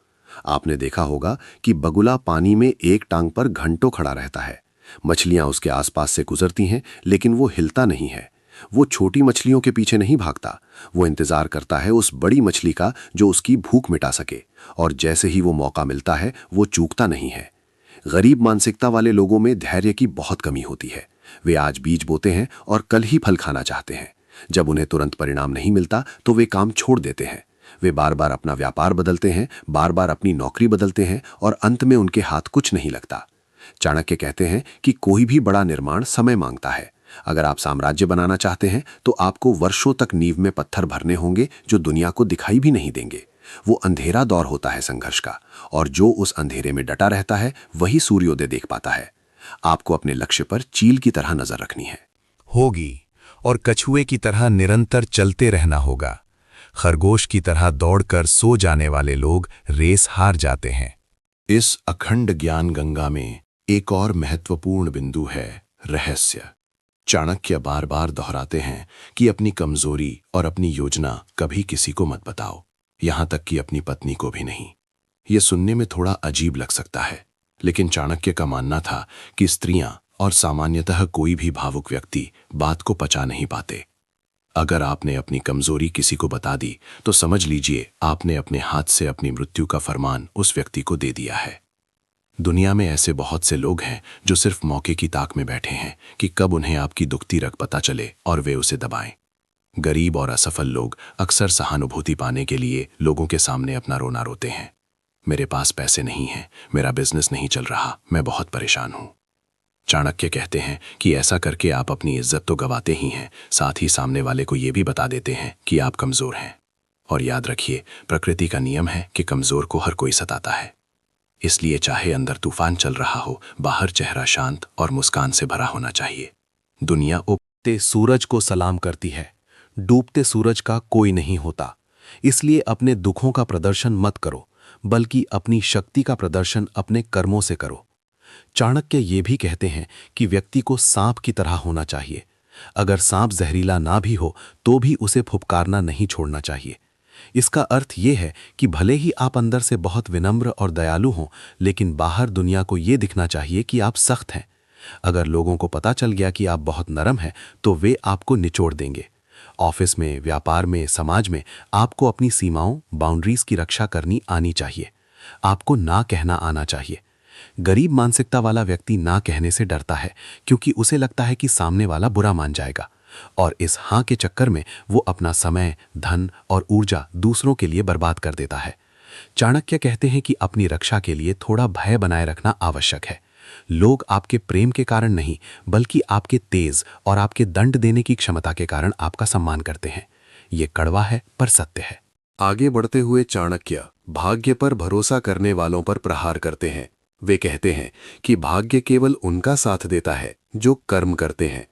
आपने देखा होगा कि बगुला पानी में एक टांग पर घंटों खड़ा रहता है। मछलियां उसके आसपास से गुजरती हैं, लेकिन वो हिलता नहीं है। वो छोटी मछलियों के पीछे नहीं भागता, वो इंतजार करता है उस बड़ी मछली का जो उसकी भूख मिटा सके, और जैसे ही वो मौका मिलता है वो चूकता नहीं है। गरीब मानसिकता वाले लोगों में धैर्य की बहुत कमी होती है। वे आज बीज बोते हैं और कल ही फल खाना चाहते हैं। जब उन्हें तुरंत परिणाम नहीं मिलता तो वे काम छोड़ देते हैं। वे बार बार अपना व्यापार बदलते हैं, बार बार अपनी नौकरी बदलते हैं और अंत में उनके हाथ कुछ नहीं लगता। चाणक्य कहते हैं कि कोई भी बड़ा निर्माण समय मांगता है। अगर आप साम्राज्य बनाना चाहते हैं तो आपको वर्षों तक नींव में पत्थर भरने होंगे जो दुनिया को दिखाई भी नहीं देंगे। वो अंधेरा दौर होता है संघर्ष का, और जो उस अंधेरे में डटा रहता है वही सूर्योदय देख पाता है। आपको अपने लक्ष्य पर चील की तरह नजर रखनी है। होगी और कछुए की तरह निरंतर चलते रहना होगा। खरगोश की तरह दौड़कर सो जाने वाले लोग रेस हार जाते हैं। इस अखंड ज्ञान गंगा में एक और महत्वपूर्ण बिंदु है, रहस्य। चाणक्य बार बार दोहराते हैं कि अपनी कमजोरी और अपनी योजना कभी किसी को मत बताओ, यहां तक कि अपनी पत्नी को भी नहीं। यह सुनने में थोड़ा अजीब लग सकता है, लेकिन चाणक्य का मानना था कि स्त्रियां और सामान्यतः कोई भी भावुक व्यक्ति बात को पचा नहीं पाते। अगर आपने अपनी कमजोरी किसी को बता दी तो समझ लीजिए आपने अपने हाथ से अपनी मृत्यु का फरमान उस व्यक्ति को दे दिया है। दुनिया में ऐसे बहुत से लोग हैं जो सिर्फ मौके की ताक में बैठे हैं कि कब उन्हें आपकी दुखती रग पता चले और वे उसे दबाएं। गरीब और असफल लोग अक्सर सहानुभूति पाने के लिए लोगों के सामने अपना रोना रोते हैं। मेरे पास पैसे नहीं हैं, मेरा बिजनेस नहीं चल रहा, मैं बहुत परेशान हूं। चाणक्य कहते हैं कि ऐसा करके आप अपनी इज्जत तो गंवाते ही हैं, साथ ही सामने वाले को यह भी बता देते हैं कि आप कमजोर हैं। और याद रखिए, प्रकृति का नियम है कि कमजोर को हर कोई सताता है। इसलिए चाहे अंदर तूफान चल रहा हो, बाहर चेहरा शांत और मुस्कान से भरा होना चाहिए। दुनिया उगते सूरज को सलाम करती है, डूबते सूरज का कोई नहीं होता। इसलिए अपने दुखों का प्रदर्शन मत करो, बल्कि अपनी शक्ति का प्रदर्शन अपने कर्मों से करो। चाणक्य ये भी कहते हैं कि व्यक्ति को सांप की तरह होना चाहिए। अगर सांप जहरीला ना भी हो तो भी उसे फुफकारना नहीं छोड़ना चाहिए। इसका अर्थ ये है कि भले ही आप अंदर से बहुत विनम्र और दयालु हों, लेकिन बाहर दुनिया को ये दिखना चाहिए कि आप सख्त हैं। अगर लोगों को पता चल गया कि आप बहुत नरम हैं तो वे आपको निचोड़ देंगे। ऑफिस में, व्यापार में, समाज में आपको अपनी सीमाओं, बाउंड्रीज की रक्षा करनी आनी चाहिए। आपको ना कहना आना चाहिए। गरीब मानसिकता वाला व्यक्ति ना कहने से डरता है, क्योंकि उसे लगता है कि सामने वाला बुरा मान जाएगा। और इस हाँ के चक्कर में वो अपना समय, धन और ऊर्जा दूसरों के लिए बर्बाद कर देता है। चाणक्य कहते हैं कि अपनी रक्षा के लिए थोड़ा भय बनाए रखना आवश्यक है। लोग आपके प्रेम के कारण नहीं, बल्कि आपके तेज और आपके दंड देने की क्षमता के कारण आपका सम्मान करते हैं। ये कड़वा है पर सत्य है। आगे बढ़ते हुए चाणक्य भाग्य पर भरोसा करने वालों पर प्रहार करते हैं। वे कहते हैं कि भाग्य केवल उनका साथ देता है जो कर्म करते हैं।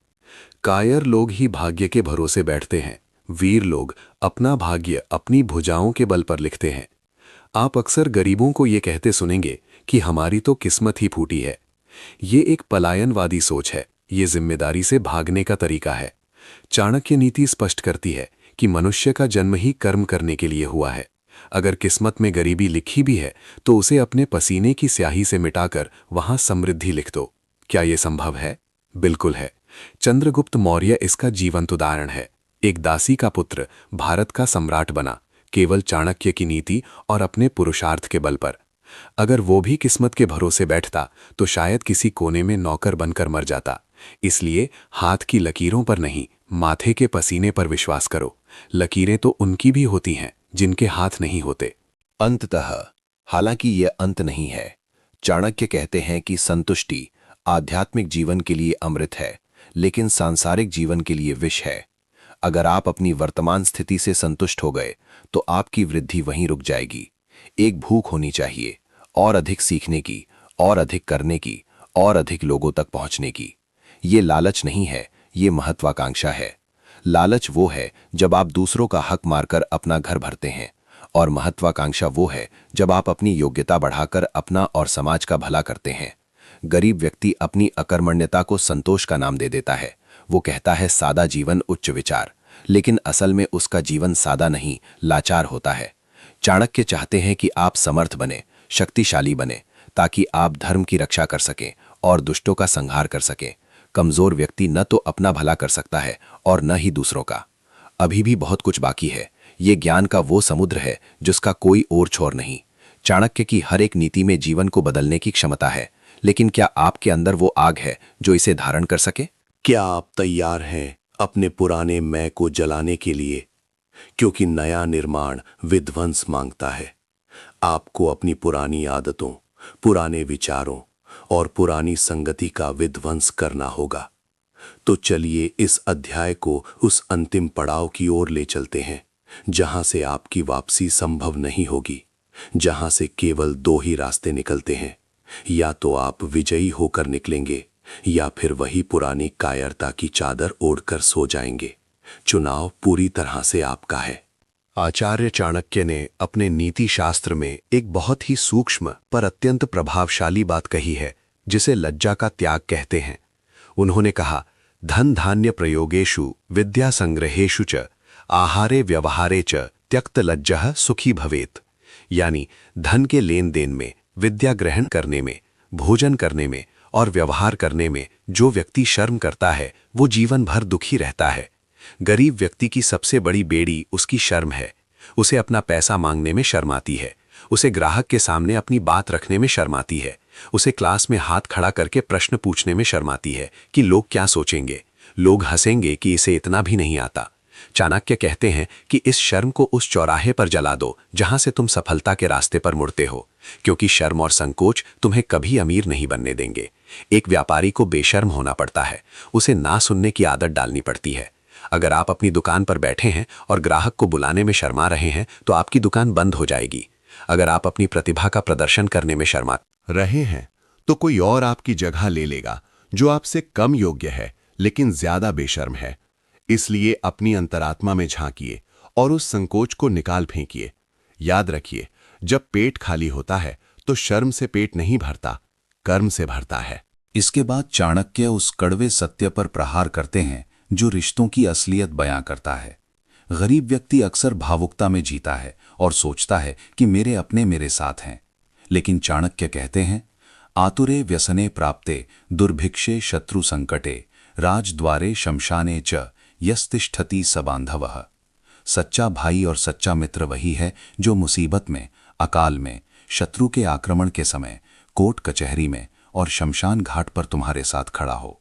कायर लोग ही भाग्य के भरोसे बैठते हैं। वीर लोग अपना भाग्य अपनी भुजाओं के बल पर लिखते हैं। आप अक्सर गरीबों को ये कहते सुनेंगे कि हमारी तो किस्मत ही फूटी है। ये एक पलायनवादी सोच है। ये जिम्मेदारी से भागने का तरीका है। चाणक्य नीति स्पष्ट करती है कि मनुष्य का जन्म ही कर्म करने के लिए हुआ है। अगर किस्मत में गरीबी लिखी भी है तो उसे अपने पसीने की स्याही से मिटाकर वहां समृद्धि लिख दो। क्या यह संभव है? बिल्कुल है। चंद्रगुप्त मौर्य इसका जीवंत उदाहरण है। एक दासी का पुत्र भारत का सम्राट बना, केवल चाणक्य की नीति और अपने पुरुषार्थ के बल पर। अगर वो भी किस्मत के भरोसे बैठता तो शायद किसी कोने में नौकर बनकर मर जाता। इसलिए हाथ की लकीरों पर नहीं, माथे के पसीने पर विश्वास करो। लकीरें तो उनकी भी होती हैं जिनके हाथ नहीं होते। अंततः, हालांकि यह अंत नहीं है, चाणक्य कहते हैं कि संतुष्टि आध्यात्मिक जीवन के लिए अमृत है, लेकिन सांसारिक जीवन के लिए विष है। अगर आप अपनी वर्तमान स्थिति से संतुष्ट हो गए तो आपकी वृद्धि वहीं रुक जाएगी। एक भूख होनी चाहिए, और अधिक सीखने की, और अधिक करने की, और अधिक लोगों तक पहुंचने की। ये लालच नहीं है, ये महत्वाकांक्षा है। लालच वो है जब आप दूसरों का हक मारकर अपना घर भरते हैं, और महत्वाकांक्षा वो है जब आप अपनी योग्यता बढ़ाकर अपना और समाज का भला करते हैं। गरीब व्यक्ति अपनी अकर्मण्यता को संतोष का नाम दे देता है। वो कहता है सादा जीवन उच्च विचार, लेकिन असल में उसका जीवन सादा नहीं, लाचार होता है। चाणक्य चाहते हैं कि आप समर्थ बने, शक्तिशाली बने, ताकि आप धर्म की रक्षा कर सकें और दुष्टों का संहार कर सकें। कमजोर व्यक्ति न तो अपना भला कर सकता है और न ही दूसरों का। अभी भी बहुत कुछ बाकी है। ये ज्ञान का वो समुद्र है जिसका कोई और छोर नहीं। चाणक्य की हर एक नीति में जीवन को बदलने की क्षमता है, लेकिन क्या आपके अंदर वो आग है जो इसे धारण कर सके? क्या आप तैयार हैं अपने पुराने मैं को जलाने के लिए? क्योंकि नया निर्माण विध्वंस मांगता है। आपको अपनी पुरानी आदतों, पुराने विचारों और पुरानी संगति का विध्वंस करना होगा। तो चलिए इस अध्याय को उस अंतिम पड़ाव की ओर ले चलते हैं जहां से आपकी वापसी संभव नहीं होगी, जहां से केवल दो ही रास्ते निकलते हैं। या तो आप विजयी होकर निकलेंगे, या फिर वही पुरानी कायरता की चादर ओढ़कर सो जाएंगे। चुनाव पूरी तरह से आपका है। आचार्य चाणक्य ने अपने नीति शास्त्र में एक बहुत ही सूक्ष्म पर अत्यंत प्रभावशाली बात कही है, जिसे लज्जा का त्याग कहते हैं। उन्होंने कहा, धन धान्य प्रयोगेषु विद्या संग्रहेषु च आहारे व्यवहारे च त्यक्त लज्जः सुखी भवेत। यानी धन के लेन देन में, विद्या ग्रहण करने में, भोजन करने में और व्यवहार करने में जो व्यक्ति शर्म करता है वो जीवन भर दुखी रहता है। गरीब व्यक्ति की सबसे बड़ी बेड़ी उसकी शर्म है। उसे अपना पैसा मांगने में शर्म आती है, उसे ग्राहक के सामने अपनी बात रखने में शर्म आती है, उसे क्लास में हाथ खड़ा करके प्रश्न पूछने में शर्म आती है कि लोग क्या सोचेंगे, लोग हंसेंगे कि इसे इतना भी नहीं आता। चाणक्य कहते हैं कि इस शर्म को उस चौराहे पर जला दो जहां से तुम सफलता के रास्ते पर मुड़ते हो, क्योंकि शर्म और संकोच तुम्हें कभी अमीर नहीं बनने देंगे। एक व्यापारी को बेशर्म होना पड़ता है, उसे ना सुनने की आदत डालनी पड़ती है। अगर आप अपनी दुकान पर बैठे हैं और ग्राहक को बुलाने में शर्मा रहे हैं तो आपकी दुकान बंद हो जाएगी। अगर आप अपनी प्रतिभा का प्रदर्शन करने में शर्मा रहे हैं तो कोई और आपकी जगह ले लेगा जो आपसे कम योग्य है लेकिन ज्यादा बेशर्म है। इसलिए अपनी अंतरात्मा में झांकिए और उस संकोच को निकाल फेंकिए। याद रखिए, जब पेट खाली होता है तो शर्म से पेट नहीं भरता, कर्म से भरता है। इसके बाद चाणक्य उस कड़वे सत्य पर प्रहार करते हैं जो रिश्तों की असलियत बयां करता है। गरीब व्यक्ति अक्सर भावुकता में जीता है और सोचता है कि मेरे अपने मेरे साथ हैं, लेकिन चाणक्य कहते हैं, आतुरे व्यसने प्राप्ते दुर्भिक्षे शत्रु संकटे राजद्वारे शमशाने च यस्तिष्ठति सबांधवः। सच्चा भाई और सच्चा मित्र वही है जो मुसीबत में, अकाल में, शत्रु के आक्रमण के समय, कोर्ट कचहरी में और शमशान घाट पर तुम्हारे साथ खड़ा हो।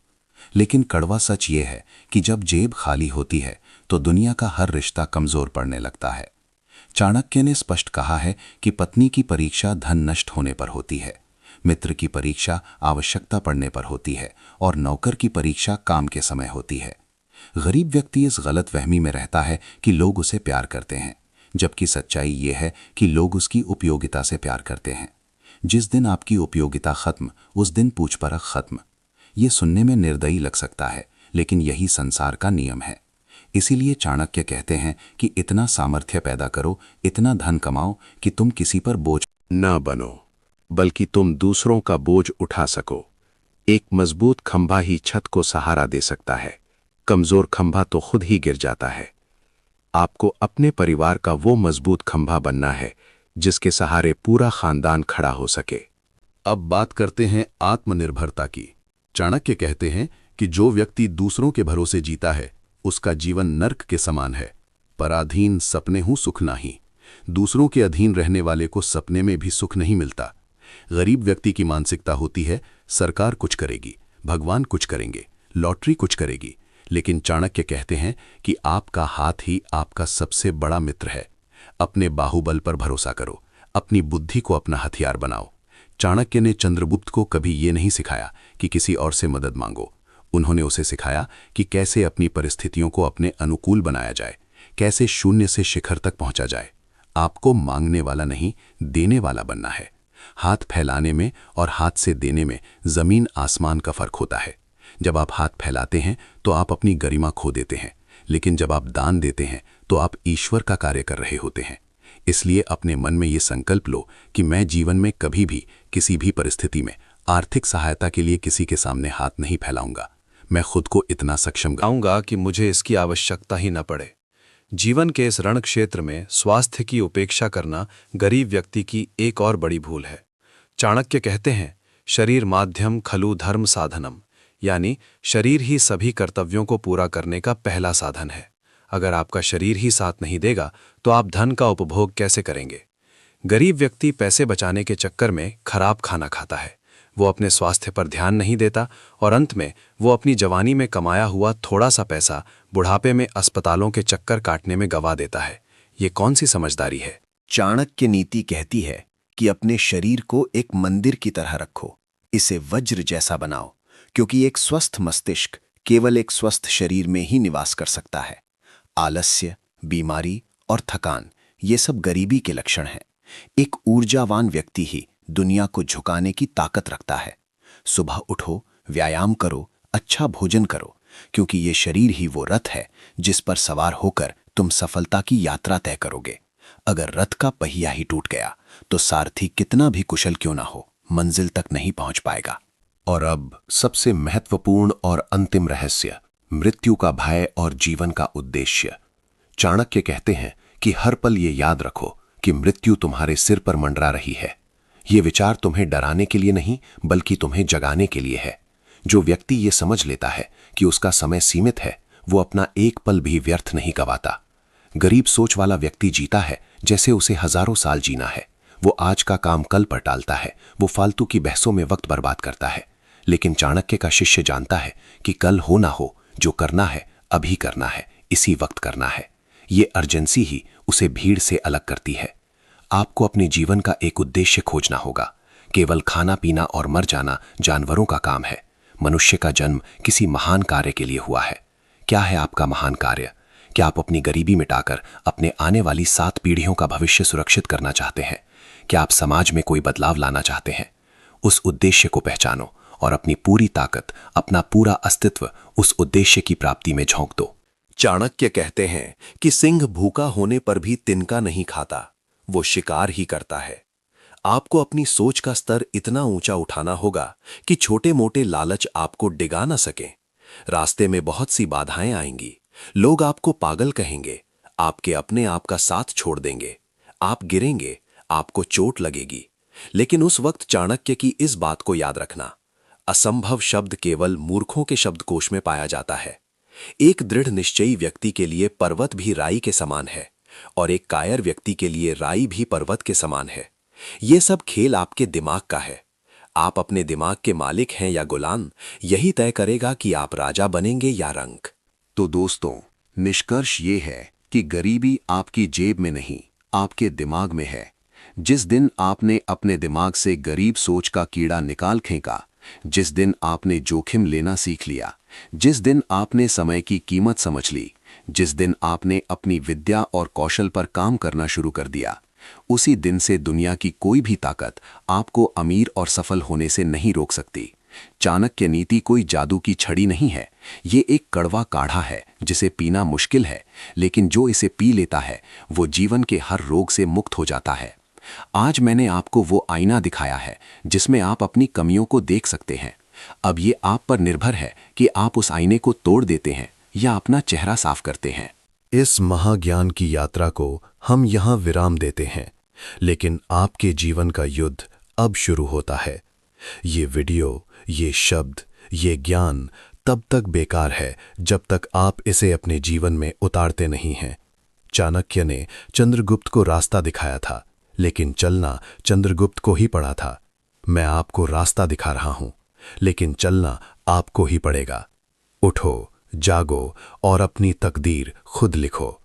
लेकिन कड़वा सच ये है कि जब जेब खाली होती है तो दुनिया का हर रिश्ता कमजोर पड़ने लगता है। चाणक्य ने स्पष्ट कहा है कि पत्नी की परीक्षा धन नष्ट होने पर होती है, मित्र की परीक्षा आवश्यकता पड़ने पर होती है और नौकर की परीक्षा काम के समय होती है। गरीब व्यक्ति इस गलत वहमी में रहता है कि लोग उसे प्यार करते हैं, जबकि सच्चाई ये है कि लोग उसकी उपयोगिता से प्यार करते हैं। जिस दिन आपकी उपयोगिता खत्म, उस दिन पूछपरख खत्म। ये सुनने में निर्दयी लग सकता है, लेकिन यही संसार का नियम है। इसीलिए चाणक्य कहते हैं कि इतना सामर्थ्य पैदा करो, इतना धन कमाओ कि तुम किसी पर बोझ न बनो, बल्कि तुम दूसरों का बोझ उठा सको। एक मजबूत खंभा ही छत को सहारा दे सकता है, कमजोर खंभा तो खुद ही गिर जाता है। आपको अपने परिवार का वो मजबूत खंभा बनना है जिसके सहारे पूरा खानदान खड़ा हो सके। अब बात करते हैं आत्मनिर्भरता की। चाणक्य कहते हैं कि जो व्यक्ति दूसरों के भरोसे जीता है उसका जीवन नर्क के समान है। पराधीन सपने हूं सुख नाही। दूसरों के अधीन रहने वाले को सपने में भी सुख नहीं मिलता। गरीब व्यक्ति की मानसिकता होती है सरकार कुछ करेगी, भगवान कुछ करेंगे, लॉटरी कुछ करेगी। लेकिन चाणक्य कहते हैं कि आपका हाथ ही आपका सबसे बड़ा मित्र है। अपने बाहुबल पर भरोसा करो, अपनी बुद्धि को अपना हथियार बनाओ। चाणक्य ने चंद्रगुप्त को कभी ये नहीं सिखाया कि किसी और से मदद मांगो। उन्होंने उसे सिखाया कि कैसे अपनी परिस्थितियों को अपने अनुकूल बनाया जाए, कैसे शून्य से शिखर तक पहुंचा जाए। आपको मांगने वाला नहीं, देने वाला बनना है। हाथ फैलाने में और हाथ से देने में जमीन आसमान का फर्क होता है। जब आप हाथ फैलाते हैं तो आप अपनी गरिमा खो देते हैं, लेकिन जब आप दान देते हैं तो आप ईश्वर का कार्य कर रहे होते हैं। इसलिए अपने मन में ये संकल्प लो कि मैं जीवन में कभी भी किसी भी परिस्थिति में आर्थिक सहायता के लिए किसी के सामने हाथ नहीं फैलाऊंगा। मैं खुद को इतना सक्षम बताऊंगा कि मुझे इसकी आवश्यकता ही न पड़े। जीवन के इस रण क्षेत्र में स्वास्थ्य की उपेक्षा करना गरीब व्यक्ति की एक और बड़ी भूल है। चाणक्य कहते हैं, शरीर माध्यम खलु धर्म साधनम, यानी शरीर ही सभी कर्तव्यों को पूरा करने का पहला साधन है। अगर आपका शरीर ही साथ नहीं देगा तो आप धन का उपभोग कैसे करेंगे? गरीब व्यक्ति पैसे बचाने के चक्कर में खराब खाना खाता है। वो अपने स्वास्थ्य पर ध्यान नहीं देता और अंत में वो अपनी जवानी में कमाया हुआ थोड़ा सा पैसा बुढ़ापे में अस्पतालों के चक्कर काटने में गवा देता है। ये कौन सी समझदारी है? चाणक्य नीति कहती है कि अपने शरीर को एक मंदिर की तरह रखो, इसे वज्र जैसा बनाओ, क्योंकि एक स्वस्थ मस्तिष्क केवल एक स्वस्थ शरीर में ही निवास कर सकता है। आलस्य, बीमारी और थकान ये सब गरीबी के लक्षण हैं। एक ऊर्जावान व्यक्ति ही दुनिया को झुकाने की ताकत रखता है। सुबह उठो, व्यायाम करो, अच्छा भोजन करो, क्योंकि ये शरीर ही वो रथ है जिस पर सवार होकर तुम सफलता की यात्रा तय करोगे। अगर रथ का पहिया ही टूट गया तो सारथी कितना भी कुशल क्यों ना हो, मंजिल तक नहीं पहुंच पाएगा। और अब सबसे महत्वपूर्ण और अंतिम रहस्य, मृत्यु का भय और जीवन का उद्देश्य। चाणक्य कहते हैं कि हर पल ये याद रखो कि मृत्यु तुम्हारे सिर पर मंडरा रही है। ये विचार तुम्हें डराने के लिए नहीं, बल्कि तुम्हें जगाने के लिए है। जो व्यक्ति ये समझ लेता है कि उसका समय सीमित है, वो अपना एक पल भी व्यर्थ नहीं गवाता। गरीब सोच वाला व्यक्ति जीता है जैसे उसे हजारों साल जीना है। वो आज का काम कल पर टालता है, वो फालतू की बहसों में वक्त बर्बाद करता है। लेकिन चाणक्य का शिष्य जानता है कि कल हो ना हो, जो करना है अभी करना है, इसी वक्त करना है। ये अर्जेंसी ही उसे भीड़ से अलग करती है। आपको अपने जीवन का एक उद्देश्य खोजना होगा। केवल खाना पीना और मर जाना जानवरों का काम है। मनुष्य का जन्म किसी महान कार्य के लिए हुआ है। क्या है आपका महान कार्य? क्या आप अपनी गरीबी मिटाकर अपने आने वाली 7 पीढ़ियों का भविष्य सुरक्षित करना चाहते हैं? क्या आप समाज में कोई बदलाव लाना चाहते हैं? उस उद्देश्य को पहचानो और अपनी पूरी ताकत, अपना पूरा अस्तित्व उस उद्देश्य की प्राप्ति में झोंक दो। चाणक्य कहते हैं कि सिंह भूखा होने पर भी तिनका नहीं खाता, वो शिकार ही करता है। आपको अपनी सोच का स्तर इतना ऊंचा उठाना होगा कि छोटे मोटे लालच आपको डिगा ना सकें। रास्ते में बहुत सी बाधाएं आएंगी, लोग आपको पागल कहेंगे, आपके अपने आप का साथ छोड़ देंगे, आप गिरेंगे, आपको चोट लगेगी। लेकिन उस वक्त चाणक्य की इस बात को याद रखना, असंभव शब्द केवल मूर्खों के शब्दकोश में पाया जाता है। एक दृढ़ निश्चयी व्यक्ति के लिए पर्वत भी राई के समान है और एक कायर व्यक्ति के लिए राई भी पर्वत के समान है। ये सब खेल आपके दिमाग का है। आप अपने दिमाग के मालिक हैं या गुलाम, यही तय करेगा कि आप राजा बनेंगे या रंक। तो दोस्तों, निष्कर्ष ये है कि गरीबी आपकी जेब में नहीं, आपके दिमाग में है। जिस दिन आपने अपने दिमाग से गरीब सोच का कीड़ा निकाल फेंका, जिस दिन आपने जोखिम लेना सीख लिया, जिस दिन आपने समय की कीमत समझ ली, जिस दिन आपने अपनी विद्या और कौशल पर काम करना शुरू कर दिया, उसी दिन से दुनिया की कोई भी ताकत आपको अमीर और सफल होने से नहीं रोक सकती। चाणक्य नीति कोई जादू की छड़ी नहीं है, ये एक कड़वा काढ़ा है जिसे पीना मुश्किल है, लेकिन जो इसे पी लेता है वो जीवन के हर रोग से मुक्त हो जाता है। आज मैंने आपको वो आईना दिखाया है जिसमें आप अपनी कमियों को देख सकते हैं। अब ये आप पर निर्भर है कि आप उस आईने को तोड़ देते हैं या अपना चेहरा साफ करते हैं। इस महाज्ञान की यात्रा को हम यहाँ विराम देते हैं, लेकिन आपके जीवन का युद्ध अब शुरू होता है। ये वीडियो, ये शब्द, ये ज्ञान तब तक बेकार है जब तक आप इसे अपने जीवन में उतारते नहीं हैं। चाणक्य ने चंद्रगुप्त को रास्ता दिखाया था, लेकिन चलना चंद्रगुप्त को ही पड़ा था। मैं आपको रास्ता दिखा रहा हूं, लेकिन चलना आपको ही पड़ेगा। उठो, जागो और अपनी तकदीर खुद लिखो।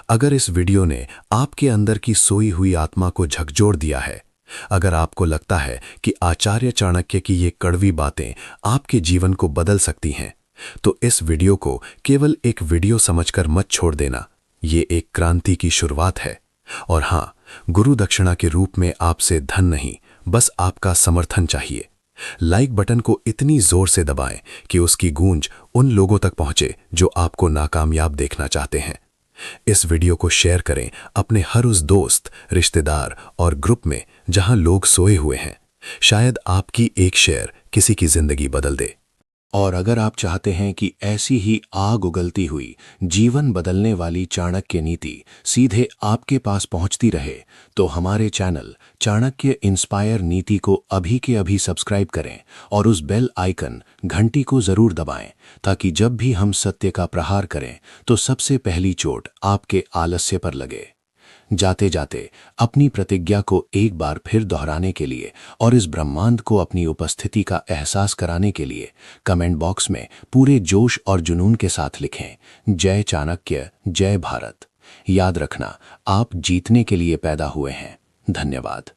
अगर इस वीडियो ने आपके अंदर की सोई हुई आत्मा को झकझोर दिया है, अगर आपको लगता है कि आचार्य चाणक्य की ये कड़वी बातें आपके जीवन को बदल सकती हैं, तो इस वीडियो को केवल एक वीडियो समझकर मत छोड़ देना। ये एक क्रांति की शुरुआत है। और हाँ, गुरु दक्षिणा के रूप में आपसे धन नहीं, बस आपका समर्थन चाहिए। लाइक बटन को इतनी जोर से दबाएं कि उसकी गूंज उन लोगों तक पहुंचे जो आपको नाकामयाब देखना चाहते हैं। इस वीडियो को शेयर करें अपने हर उस दोस्त, रिश्तेदार और ग्रुप में जहां लोग सोए हुए हैं। शायद आपकी एक शेयर किसी की जिंदगी बदल दे। और अगर आप चाहते हैं कि ऐसी ही आग उगलती हुई जीवन बदलने वाली चाणक्य नीति सीधे आपके पास पहुंचती रहे, तो हमारे चैनल चाणक्य इंस्पायर नीति को अभी के अभी सब्सक्राइब करें और उस बेल आइकन घंटी को जरूर दबाएं, ताकि जब भी हम सत्य का प्रहार करें तो सबसे पहली चोट आपके आलस्य पर लगे। जाते जाते अपनी प्रतिज्ञा को एक बार फिर दोहराने के लिए और इस ब्रह्मांड को अपनी उपस्थिति का एहसास कराने के लिए कमेंट बॉक्स में पूरे जोश और जुनून के साथ लिखें, जय चाणक्य, जय भारत। याद रखना, आप जीतने के लिए पैदा हुए हैं। धन्यवाद।